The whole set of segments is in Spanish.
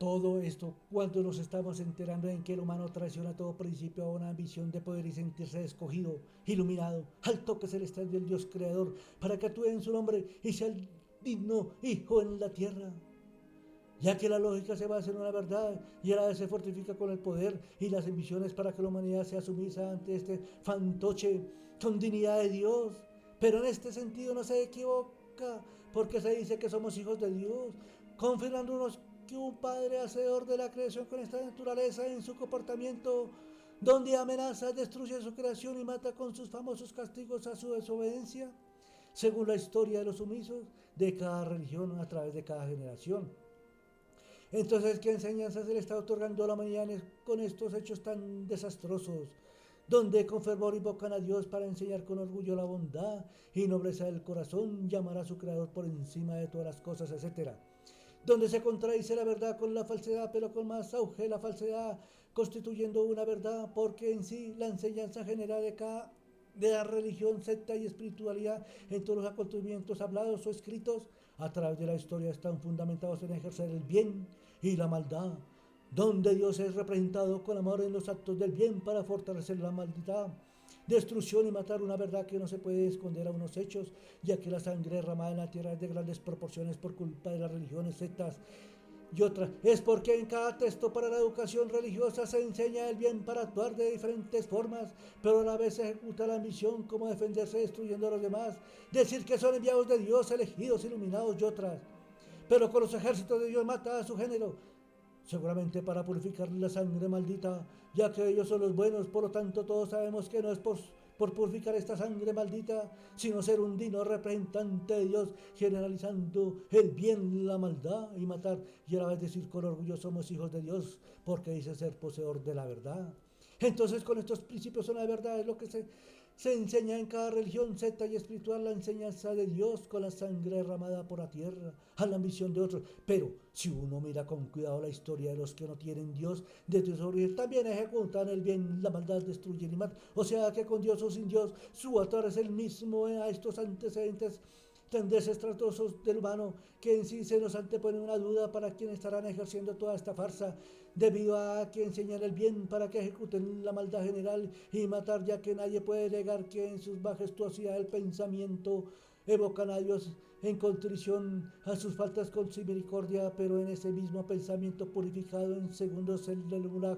todo esto cuando nos estamos enterando en que el humano traiciona todo principio a una ambición de poder y sentirse escogido, iluminado, al toque celestial del Dios creador, para que actúe en su nombre y sea el digno hijo en la tierra. Ya que la lógica se basa en una verdad y a la vez se fortifica con el poder y las ambiciones para que la humanidad sea sumisa ante este fantoche con dignidad de Dios. Pero en este sentido no se equivoca, porque se dice que somos hijos de Dios, confirmándonos que un padre hacedor de la creación con esta naturaleza en su comportamiento, donde amenaza, destruye su creación y mata con sus famosos castigos a su desobediencia, según la historia de los sumisos de cada religión a través de cada generación. Entonces, ¿qué enseñanza se le está otorgando a la humanidad con estos hechos tan desastrosos? Donde con fervor invocan a Dios para enseñar con orgullo la bondad y nobleza del corazón, llamar a su creador por encima de todas las cosas, etcétera. Donde se contradice la verdad con la falsedad, pero con más auge la falsedad, constituyendo una verdad, porque en sí la enseñanza general de la religión, secta y espiritualidad en todos los acontecimientos hablados o escritos a través de la historia están fundamentados en ejercer el bien y la maldad, donde Dios es representado con amor en los actos del bien para fortalecer la maldad, destrucción y matar una verdad que no se puede esconder a unos hechos, ya que la sangre derramada en la tierra es de grandes proporciones por culpa de las religiones, sectas y otra es porque en cada texto para la educación religiosa se enseña el bien para actuar de diferentes formas, pero a la vez se ejecuta la misión como defenderse destruyendo a los demás, decir que son enviados de Dios, elegidos, iluminados y otras. Pero con los ejércitos de Dios mata a su género, seguramente para purificar la sangre maldita, ya que ellos son los buenos, por lo tanto todos sabemos que no es por purificar esta sangre maldita, sino ser un digno representante de Dios, generalizando el bien, la maldad y matar, y a la vez decir con orgullo somos hijos de Dios, porque dice ser poseedor de la verdad. Entonces con estos principios son la verdad, es lo que se enseña en cada religión, secta y espiritual, la enseñanza de Dios con la sangre derramada por la tierra, a la ambición de otros. Pero si uno mira con cuidado la historia de los que no tienen Dios, desde su origen también ejecutan el bien, la maldad, destruyen y matan. O sea que con Dios o sin Dios, su autor es el mismo a estos antecedentes tan desastrosos del humano, que en sí se nos antepone una duda para quienes estarán ejerciendo toda esta farsa, debido a que enseñan el bien para que ejecuten la maldad general y matar, ya que nadie puede negar que en sus majestuosidad el pensamiento evocan a Dios en contrición a sus faltas con misericordia, pero en ese mismo pensamiento purificado en segundos el de una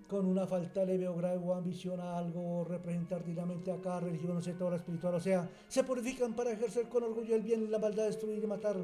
con una falta leve o grave o ambición a algo representar dignamente a cada religión o sector espiritual, o sea, se purifican para ejercer con orgullo el bien, la maldad, destruir y matar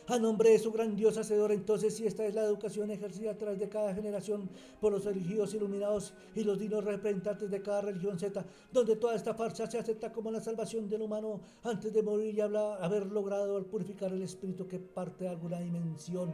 a nombre de su gran Dios hacedor. Entonces, si esta es la educación ejercida a través de cada generación por los elegidos iluminados y los dignos representantes de cada religión Z, donde toda esta farsa se acepta como la salvación del humano antes de morir y haber logrado purificar el espíritu que parte de alguna dimensión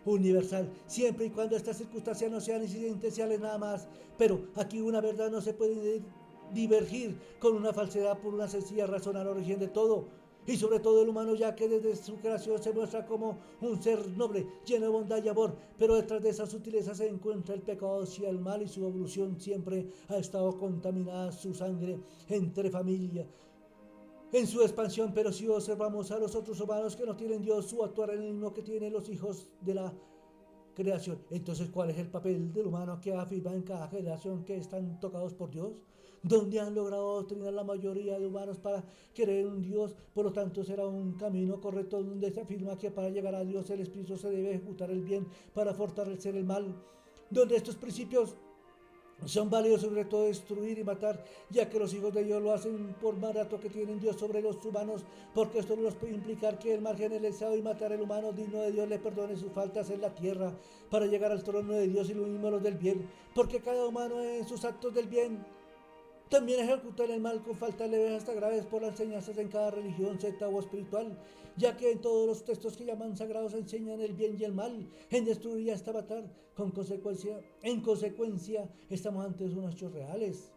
universal, siempre y cuando estas circunstancias no sean incidenciales nada más. Pero aquí una verdad no se puede divergir con una falsedad por una sencilla razón al origen de todo, y sobre todo el humano, ya que desde su creación se muestra como un ser noble, lleno de bondad y amor, pero detrás de esa sutileza se encuentra el pecado hacia el mal, y su evolución siempre ha estado contaminada su sangre entre familia en su expansión. Pero si observamos a los otros humanos que no tienen Dios, su actuar en el mismo que tienen los hijos de la creación. Entonces, ¿cuál es el papel del humano que afirma en cada generación que están tocados por Dios? Donde han logrado adoctrinar la mayoría de humanos para creer en un Dios. Por lo tanto, será un camino correcto donde se afirma que para llegar a Dios el Espíritu se debe ejecutar el bien para fortalecer el mal, donde estos principios son válidos sobre todo destruir y matar, ya que los hijos de Dios lo hacen por mandato que tienen Dios sobre los humanos, porque esto no los puede implicar que el mal generalizado y matar al humano digno de Dios le perdone sus faltas en la tierra para llegar al trono de Dios y los del bien, porque cada humano en sus actos del bien también ejecutan el mal con faltas leves hasta graves por las enseñanzas en cada religión, secta o espiritual, ya que en todos los textos que llaman sagrados enseñan el bien y el mal, en destruir y hasta matar. En consecuencia, estamos ante unos hechos reales,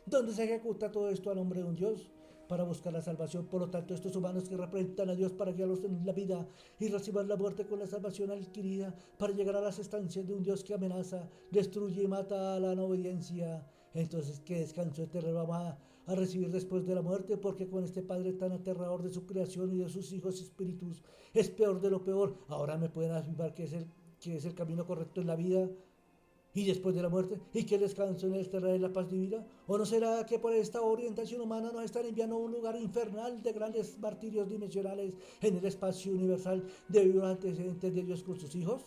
donde se ejecuta todo esto a nombre de un Dios para buscar la salvación. Por lo tanto, estos humanos que representan a Dios para guiarlos en la vida y reciban la muerte con la salvación adquirida para llegar a las estancias de un Dios que amenaza, destruye y mata a la no obediencia. Entonces, ¿qué descanso eterno vamos a recibir después de la muerte, porque con este Padre tan aterrador de su creación y de sus hijos espíritus, es peor de lo peor. Ahora me pueden afirmar que es el camino correcto en la vida y después de la muerte, y que el descanso en el terreno de la paz divina. ¿O no será que por esta orientación humana nos están enviando a un lugar infernal de grandes martirios dimensionales en el espacio universal debido a los antecedentes de Dios con sus hijos?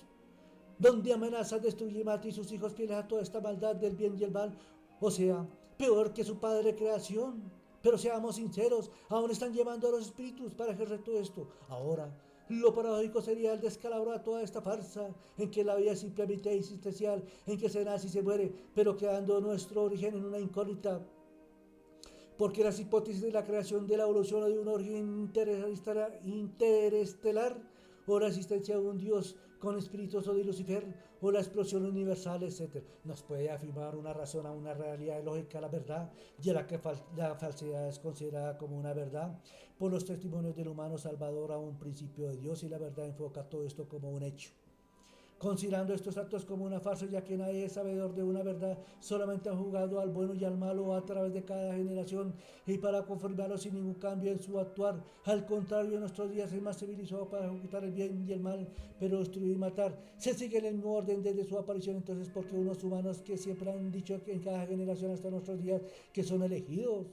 Donde amenaza destruir Marte y sus hijos fieles a toda esta maldad del bien y el mal, o sea, peor que su padre creación. Pero seamos sinceros, aún están llevando a los espíritus para ejercer todo esto. Ahora, lo paradójico sería el descalabro a toda esta farsa, en que la vida es simplemente existencial, en que se nace y se muere, pero quedando nuestro origen en una incógnita, porque las hipótesis de la creación, de la evolución o de un origen interestelar, o la existencia de un Dios con espíritus o de Lucifer, o la explosión universal, etc., nos puede afirmar una razón a una realidad lógica, la verdad, y a la que la falsedad es considerada como una verdad por los testimonios del humano salvador a un principio de Dios, y la verdad enfoca todo esto como un hecho, considerando estos actos como una farsa, ya que nadie es sabedor de una verdad, solamente han jugado al bueno y al malo a través de cada generación, y para confirmarlo sin ningún cambio en su actuar. Al contrario, en nuestros días es más civilizado para ejecutar el bien y el mal, pero destruir y matar. Se sigue el mismo orden desde su aparición, entonces, porque unos humanos que siempre han dicho que en cada generación hasta nuestros días que son elegidos,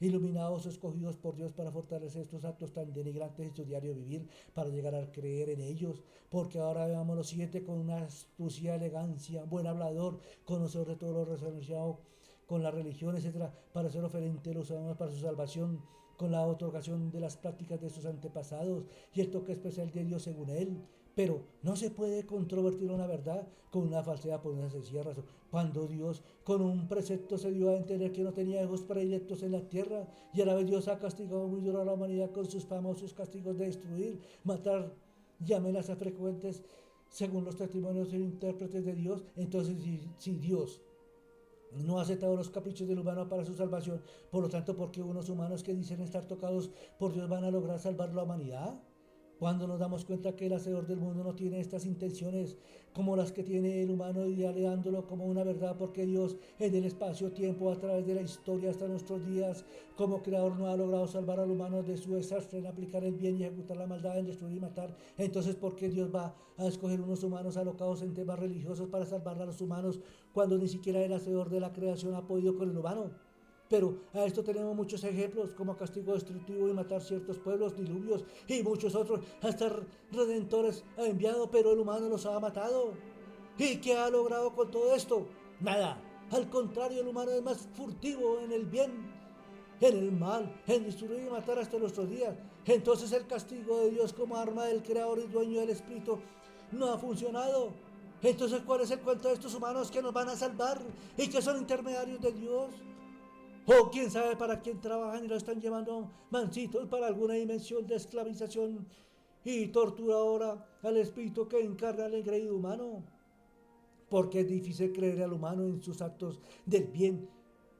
iluminados, escogidos por Dios para fortalecer estos actos tan denigrantes en su diario vivir, para llegar a creer en ellos, porque ahora veamos lo siguiente: con una astucia, elegancia, buen hablador, conocedor de todo lo relacionado con la religión, etcétera, para hacer oferente los humanos para su salvación, con la otorgación de las prácticas de sus antepasados y el toque especial de Dios según él. Pero no se puede controvertir una verdad con una falsedad por una sencilla razón. Cuando Dios con un precepto se dio a entender que no tenía hijos predilectos en la tierra, y a la vez Dios ha castigado muy duro a la humanidad con sus famosos castigos de destruir, matar y amenazas frecuentes según los testimonios e intérpretes de Dios, entonces si Dios no ha aceptado los caprichos del humano para su salvación, por lo tanto, ¿por qué unos humanos que dicen estar tocados por Dios van a lograr salvar la humanidad? Cuando nos damos cuenta que el hacedor del mundo no tiene estas intenciones como las que tiene el humano, ideándolo como una verdad, porque Dios en el espacio-tiempo, a través de la historia hasta nuestros días, como creador, no ha logrado salvar al humano de su desastre en aplicar el bien y ejecutar la maldad, en destruir y matar. Entonces, ¿por qué Dios va a escoger unos humanos alocados en temas religiosos para salvar a los humanos, cuando ni siquiera el hacedor de la creación ha podido con el humano? Pero a esto tenemos muchos ejemplos, como castigo destructivo y matar ciertos pueblos, diluvios y muchos otros. Hasta redentores ha enviado, pero el humano los ha matado. ¿Y qué ha logrado con todo esto? Nada. Al contrario, el humano es más furtivo en el bien, en el mal, en destruir y matar hasta nuestros días. Entonces el castigo de Dios como arma del creador y dueño del espíritu no ha funcionado. Entonces, ¿cuál es el cuento de estos humanos que nos van a salvar y que son intermediarios de Dios? O quién sabe para quién trabajan y lo están llevando mancitos para alguna dimensión de esclavización y tortura ahora al espíritu que encarna el engreído humano. Porque es difícil creer al humano en sus actos del bien,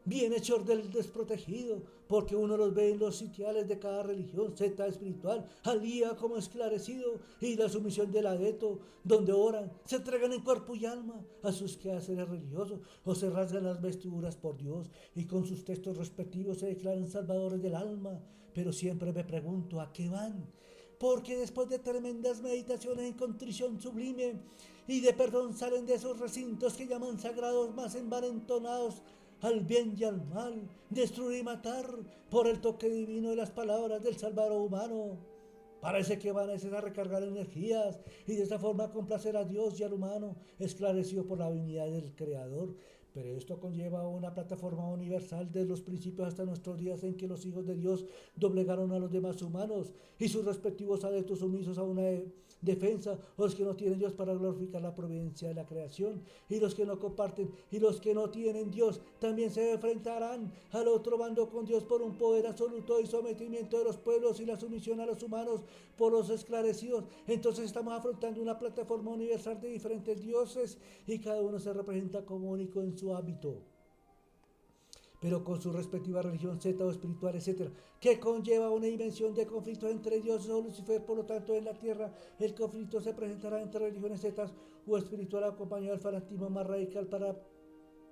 bienhechor del desprotegido, porque uno los ve en los sitiales de cada religión, secta espiritual, al día como esclarecido, y la sumisión del adepto, donde oran, se entregan en cuerpo y alma a sus quehaceres religiosos, o se rasgan las vestiduras por Dios, y con sus textos respectivos se declaran salvadores del alma. Pero siempre me pregunto, ¿a qué van? Porque después de tremendas meditaciones en contrición sublime y de perdón, salen de esos recintos que llaman sagrados, más envalentonados al bien y al mal, destruir y matar por el toque divino de las palabras del Salvador humano. Parece que van a recargar energías y de esta forma complacer a Dios y al humano, esclarecido por la divinidad del Creador. Pero esto conlleva una plataforma universal de los principios hasta nuestros días, en que los hijos de Dios doblegaron a los demás humanos y sus respectivos adeptos sumisos a una defensa, o los que no tienen Dios para glorificar la providencia de la creación, y los que no comparten y los que no tienen Dios también se enfrentarán al otro bando con Dios por un poder absoluto y sometimiento de los pueblos y la sumisión a los humanos por los esclarecidos. Entonces estamos afrontando una plataforma universal de diferentes dioses, y cada uno se representa como único en su hábito, pero con su respectiva religión, secta o espiritual, etc., que conlleva una dimensión de conflicto entre dioses o Lucifer. Por lo tanto, en la tierra el conflicto se presentará entre religiones, sectas o espiritual, acompañado del fanatismo más radical para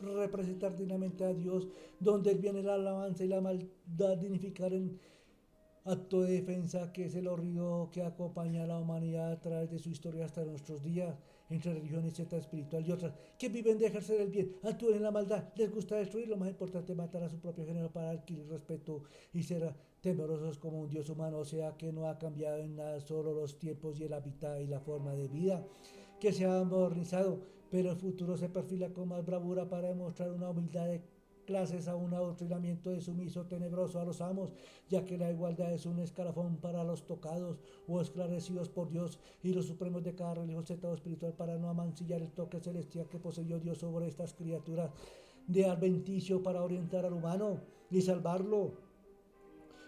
representar dignamente a Dios, donde el bien y la alabanza y la maldad dignificar en acto de defensa, que es el río que acompaña a la humanidad a través de su historia hasta nuestros días, entre religiones, secta espiritual y otras, que viven de ejercer el bien, actúan en la maldad, les gusta destruir, lo más importante, matar a su propio género para adquirir respeto y ser temerosos como un Dios humano, o sea que no ha cambiado en nada, solo los tiempos y el hábitat y la forma de vida, que se ha modernizado, pero el futuro se perfila con más bravura para demostrar una humildad de clases a un adoctrinamiento de sumiso tenebroso a los amos, ya que la igualdad es un escalafón para los tocados o esclarecidos por Dios y los supremos de cada religión, secta o espiritual, para no amancillar el toque celestial que poseyó Dios sobre estas criaturas de adventicio para orientar al humano y salvarlo.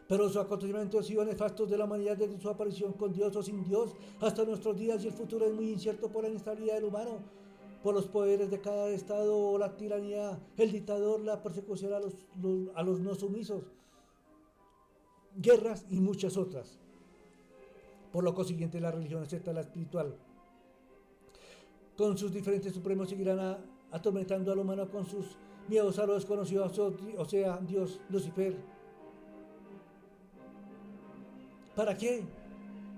Pero sus acontecimientos han sido nefastos de la humanidad desde su aparición con Dios o sin Dios hasta nuestros días, y el futuro es muy incierto por la inestabilidad del humano, por los poderes de cada estado, la tiranía, el dictador, la persecución a los no sumisos, guerras y muchas otras. Por lo consiguiente, la religión, excepto la espiritual, con sus diferentes supremos, seguirán atormentando al humano con sus miedos a lo desconocido, o sea, Dios, Lucifer. ¿Para qué?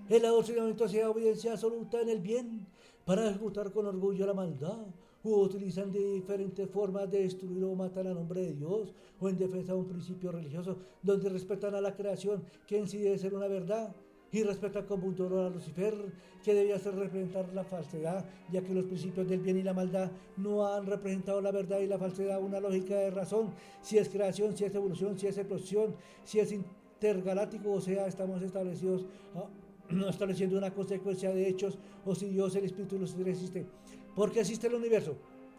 El adoctrinamiento hacia obediencia absoluta en el bien, para ejecutar con orgullo la maldad, o utilizan de diferentes formas de destruir o matar a nombre de Dios, o en defensa de un principio religioso, donde respetan a la creación, que en sí debe ser una verdad, y respetan con mucho dolor a Lucifer, que debía ser representar la falsedad, ya que los principios del bien y la maldad no han representado la verdad y la falsedad, una lógica de razón, si es creación, si es evolución, si es explosión, si es intergaláctico, o sea, estamos establecidos no estableciendo una consecuencia de hechos, o si Dios, el Espíritu, Lucifer existe. Porque existe el universo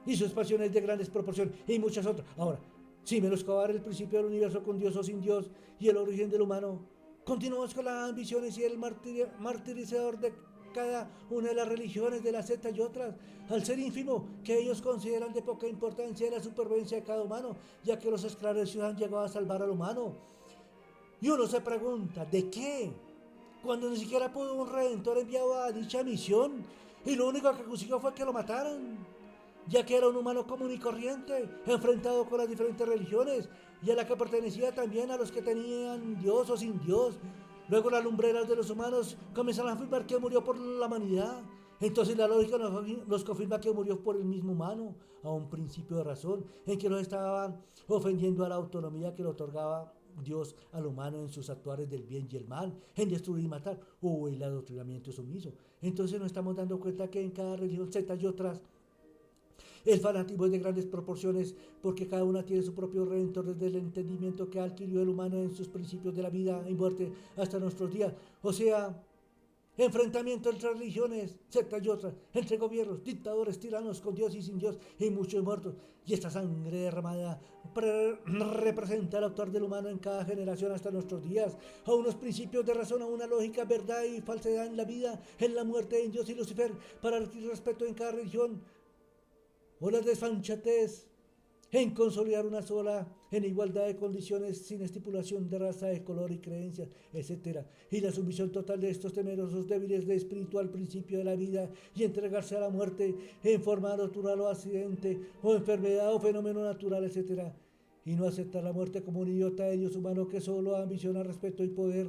y sus pasiones de grandes proporciones y muchas otras. Ahora, si menoscabar el principio del universo con Dios o sin Dios y el origen del humano, continuamos con las ambiciones y el martirizador de cada una de las religiones, de la secta y otras, al ser ínfimo que ellos consideran de poca importancia la supervivencia de cada humano, ya que los esclarecidos han llegado a salvar al humano. Y uno se pregunta, ¿de qué? Cuando ni siquiera pudo un redentor enviado a dicha misión, y lo único que consiguió fue que lo mataran, ya que era un humano común y corriente, enfrentado con las diferentes religiones, y a la que pertenecía también a los que tenían Dios o sin Dios. Luego las lumbreras de los humanos comenzaron a afirmar que murió por la humanidad. Entonces la lógica nos confirma que murió por el mismo humano, a un principio de razón, en que nos estaban ofendiendo a la autonomía que le otorgaba Dios al humano en sus actuares del bien y el mal, en destruir y matar, o el adoctrinamiento sumiso. Entonces nos estamos dando cuenta que en cada religión, secta y otras, el fanatismo es de grandes proporciones, porque cada una tiene su propio redentor desde el entendimiento que adquirió el humano en sus principios de la vida y muerte hasta nuestros días. O sea, enfrentamiento entre religiones, sectas y otras, entre gobiernos, dictadores, tiranos, con Dios y sin Dios, y muchos muertos. Y esta sangre derramada representa el actuar del humano en cada generación hasta nuestros días, a unos principios de razón, a una lógica, verdad y falsedad en la vida, en la muerte, en Dios y Lucifer, para adquirir respeto en cada religión, o la desfanchatez en consolidar una sola, en igualdad de condiciones, sin estipulación de raza, de color y creencias, etc. Y la sumisión total de estos temerosos débiles de espiritual principio de la vida, y entregarse a la muerte en forma natural o accidente, o enfermedad o fenómeno natural, etc. Y no aceptar la muerte como un idiota de Dios humano que solo ambiciona respeto y poder.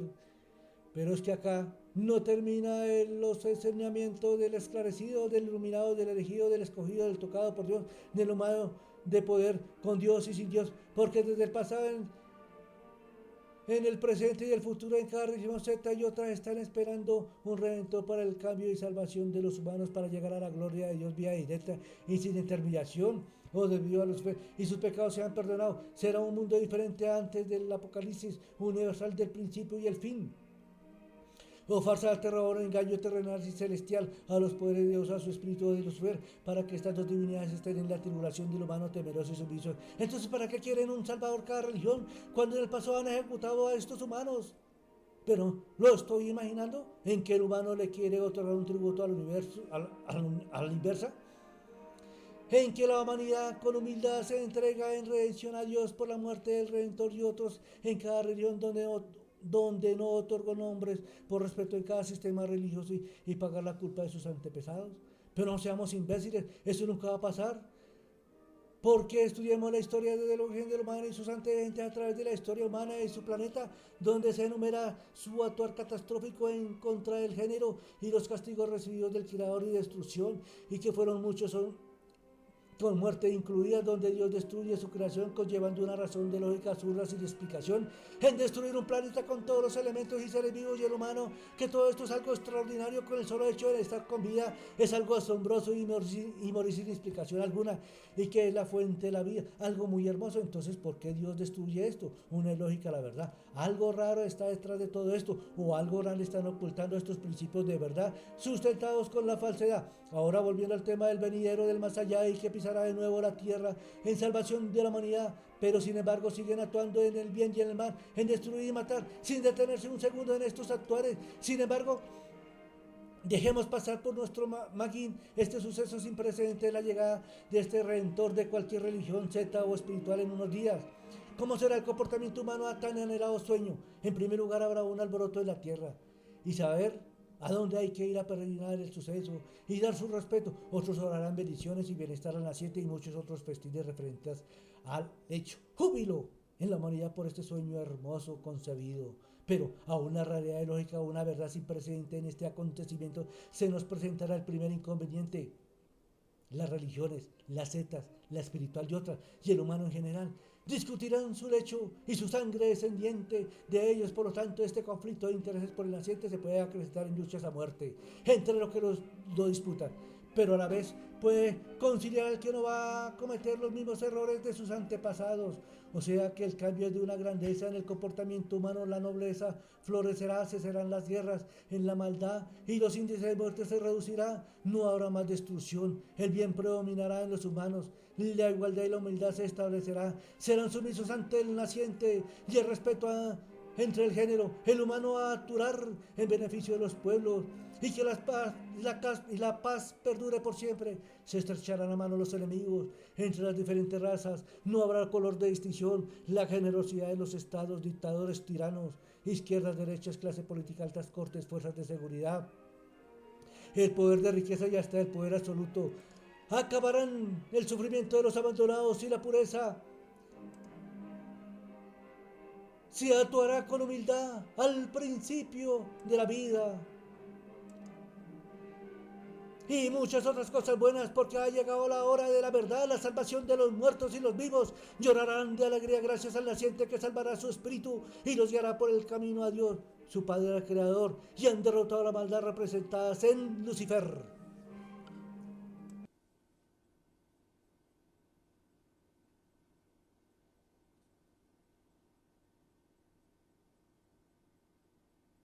Pero es que acá no termina los enseñamientos del esclarecido, del iluminado, del elegido, del escogido, del tocado por Dios, del humano de poder, con Dios y sin Dios, porque desde el pasado en el presente y el futuro, en cada religión, secta y otras, están esperando un redentor para el cambio y salvación de los humanos, para llegar a la gloria de Dios vía directa y sin intermediación, o debido a los y sus pecados sean perdonados. Será un mundo diferente antes del apocalipsis universal del principio y el fin. O farsa, terror, engaño terrenal y celestial a los poderes de Dios, a su espíritu de Lucifer, para que estas dos divinidades estén en la tribulación del humano temeroso y sumiso. Entonces, ¿para qué quieren un salvador cada religión, cuando en el pasado han ejecutado a estos humanos? Pero lo estoy imaginando, en que el humano le quiere otorgar un tributo al universo, a la inversa, en que la humanidad con humildad se entrega en redención a Dios por la muerte del Redentor, y otros en cada religión donde no otorgó nombres por respeto en cada sistema religioso y pagar la culpa de sus antepasados. Pero no seamos imbéciles, eso nunca va a pasar. Porque estudiemos la historia del origen del humano y sus antecedentes a través de la historia humana y su planeta, donde se enumera su actuar catastrófico en contra del género y los castigos recibidos del creador y destrucción, y que fueron muchos, son con muerte incluida, donde Dios destruye su creación conllevando una razón de lógica absurda sin explicación, en destruir un planeta con todos los elementos y seres vivos y el humano, que todo esto es algo extraordinario con el solo hecho de estar con vida, es algo asombroso y morir sin explicación alguna, y que es la fuente de la vida, algo muy hermoso. Entonces, ¿por qué Dios destruye esto? Una es lógica, la verdad. Algo raro está detrás de todo esto, o algo grande están ocultando estos principios de verdad, sustentados con la falsedad. Ahora volviendo al tema del venidero del más allá y que pisará de nuevo la tierra en salvación de la humanidad, pero sin embargo siguen actuando en el bien y en el mal, en destruir y matar, sin detenerse un segundo en estos actuares. Sin embargo, dejemos pasar por nuestro Magín este suceso sin precedente de la llegada de este redentor de cualquier religión, secta o espiritual en unos días. ¿Cómo será el comportamiento humano a tan anhelado sueño? En primer lugar habrá un alboroto de la tierra y saber a dónde hay que ir a peregrinar el suceso y dar su respeto. Otros orarán bendiciones y bienestar al naciente y muchos otros festines referentes al hecho. Júbilo en la humanidad por este sueño hermoso concebido. Pero a una realidad lógica, una verdad sin precedente en este acontecimiento, se nos presentará el primer inconveniente. Las religiones, las sectas, la espiritual y otras, y el humano en general, discutirán su lecho y su sangre descendiente de ellos. Por lo tanto, este conflicto de intereses por el naciente se puede acrecentar en luchas a muerte entre los que lo disputan, pero a la vez puede conciliar al que no va a cometer los mismos errores de sus antepasados. O sea que el cambio es de una grandeza en el comportamiento humano, la nobleza florecerá, cesarán las guerras en la maldad y los índices de muerte se reducirá, no habrá más destrucción, el bien predominará en los humanos, la igualdad y la humildad se establecerá, serán sumisos ante el naciente y el respeto entre el género, el humano a actuar en beneficio de los pueblos, y que la paz perdure por siempre. Se estrecharán a mano los enemigos entre las diferentes razas, no habrá color de distinción, la generosidad de los estados, dictadores, tiranos, izquierdas, derechas, clase política, altas cortes, fuerzas de seguridad, el poder de riqueza y hasta el poder absoluto. Acabarán el sufrimiento de los abandonados y la pureza se actuará con humildad al principio de la vida. Y muchas otras cosas buenas, porque ha llegado la hora de la verdad, la salvación de los muertos y los vivos. Llorarán de alegría gracias al naciente que salvará su espíritu y los guiará por el camino a Dios, su Padre Creador, y han derrotado la maldad representada en Lucifer.